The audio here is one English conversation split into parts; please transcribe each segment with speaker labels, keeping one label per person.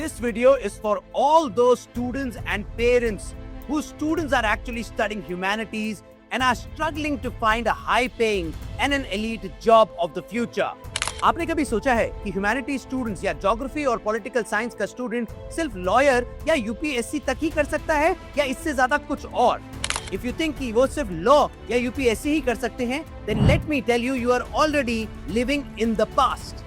Speaker 1: This video is for all those students and parents whose students are actually studying humanities and are struggling to find a high-paying and an elite job of the future. आपने कभी सोचा है कि humanity students या geography और political science का student सिर्फ lawyer या यूपीएससी तक ही कर सकता है या इससे ज्यादा कुछ और? If you think कि वो सिर्फ लॉ या यूपीएससी ही कर सकते हैं, then let me tell you, you are already living in the past.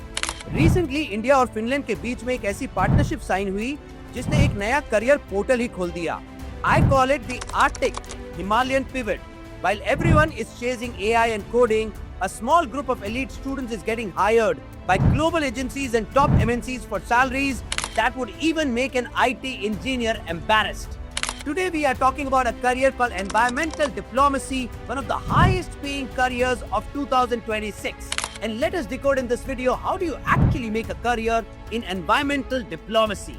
Speaker 1: Recently India और फिनलैंड के बीच में एक ऐसी पार्टनरशिप साइन हुई जिसने एक नया करियर पोर्टल ही खोल दिया. I call it the Arctic Himalayan Pivot. While everyone is chasing AI and coding, a small group of elite students is getting hired by global agencies and top MNCs for salaries that would even make an IT engineer embarrassed. Today we are talking about a career called environmental diplomacy, one of the highest paying careers of 2026. And let us decode in this video how do you actually make a career in environmental diplomacy.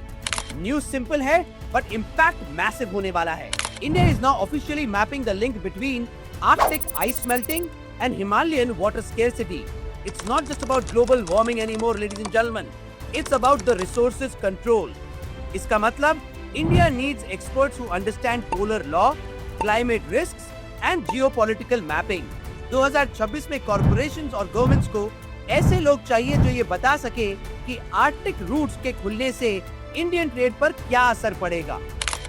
Speaker 1: News simple है, but impact massive होने वाला है. India is now officially mapping the link between Arctic ice melting and Himalayan water scarcity. It's not just about global warming anymore, ladies and gentlemen. It's about the resources control. इसका मतलब India needs experts who understand polar law, climate risks and geopolitical mapping. 2026 में corporations और governments को ऐसे लोग चाहिए जो ये बता सके कि आर्कटिक रूट्स के खुलने से इंडियन ट्रेड पर क्या असर पड़ेगा.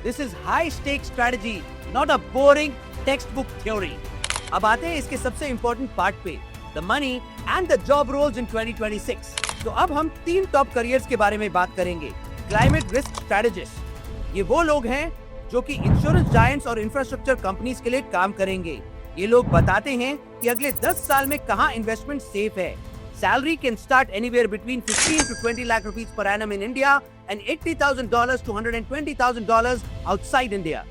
Speaker 1: This is high stake strategy, not a boring textbook theory. अब आते हैं इसके सबसे इंपॉर्टेंट पार्ट पे, the money and the job roles in 2026. तो अब हम 3 टॉप करियर्स के बारे में बात करेंगे. क्लाइमेट रिस्क स्ट्रेटेजिस्ट, ये वो लोग हैं जो कि इंश्योरेंस जायंट्स और इंफ्रास्ट्रक्चर कंपनीज के लिए काम करेंगे. ये लोग बताते हैं कि अगले 10 साल में कहां इन्वेस्टमेंट सेफ है. Salary can start anywhere between 15 to 20 lakh rupees per annum in India and $80,000 to $120,000 outside India.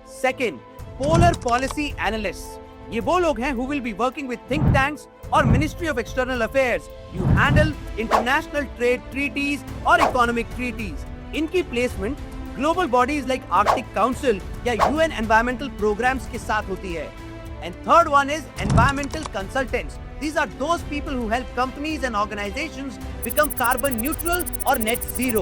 Speaker 1: Second, polar policy analysts. ये वो लोग हैं who will be working with think tanks or Ministry of External Affairs. You handle international trade treaties or economic treaties. इनकी placement global bodies like Arctic Council या UN environmental programs के साथ होती है. And third one is environmental consultants. These are those people who help companies and organizations become carbon neutral or net zero.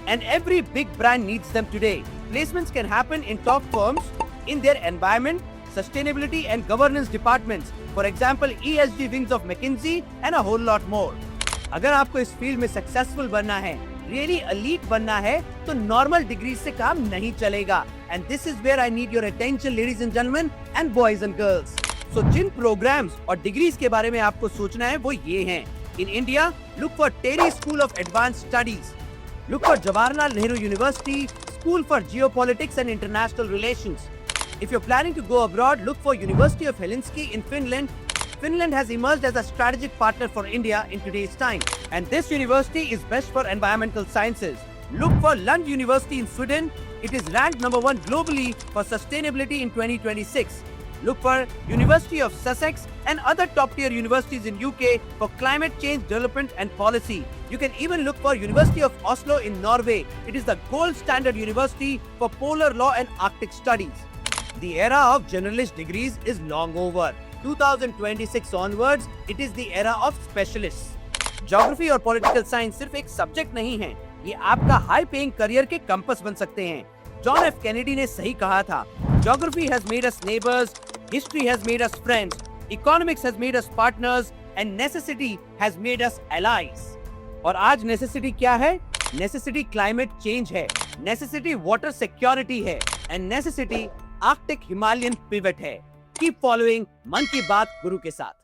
Speaker 1: And every big brand needs them today. Placements can happen in top firms in their environment, sustainability and governance departments. For example, ESG wings of McKinsey and a whole lot more. अगर आपको इस field में successful बनना है, really elite बनना है, तो normal degree से काम नहीं चलेगा. And this is where I need your attention, ladies and gentlemen, and boys and girls. So जिन प्रोग्राम्स और डिग्रीज के बारे में आपको सोचना है वो ये हैं. In India, look for TERI School of Advanced Studies. Look for Jawaharlal Nehru University, School for Geopolitics and International Relations. If you're planning to go abroad, look for University of Helsinki in Finland. Finland has emerged as a strategic partner for India in today's time. And this university is best for environmental sciences. Look for Lund University in Sweden. It is ranked number 1 globally for sustainability in 2026. Look for University of Sussex and other top-tier universities in UK for climate change development and policy. You can even look for University of Oslo in Norway. It is the gold standard university for polar law and Arctic studies. The era of generalist degrees is long over. 2026 onwards, it is the era of specialists. Geography और political science सिर्फ एक subject नहीं है, ये आपका high paying career के compass बन सकते हैं. जॉन एफ कैनेडी ने सही कहा था, Geography has made us neighbors, history has made us friends, economics has made us partners, and necessity has made us allies. और आज necessity क्या है? Necessity climate change है, necessity water security है, and necessity Arctic Himalayan pivot है. Keep following मन की बात गुरु के साथ.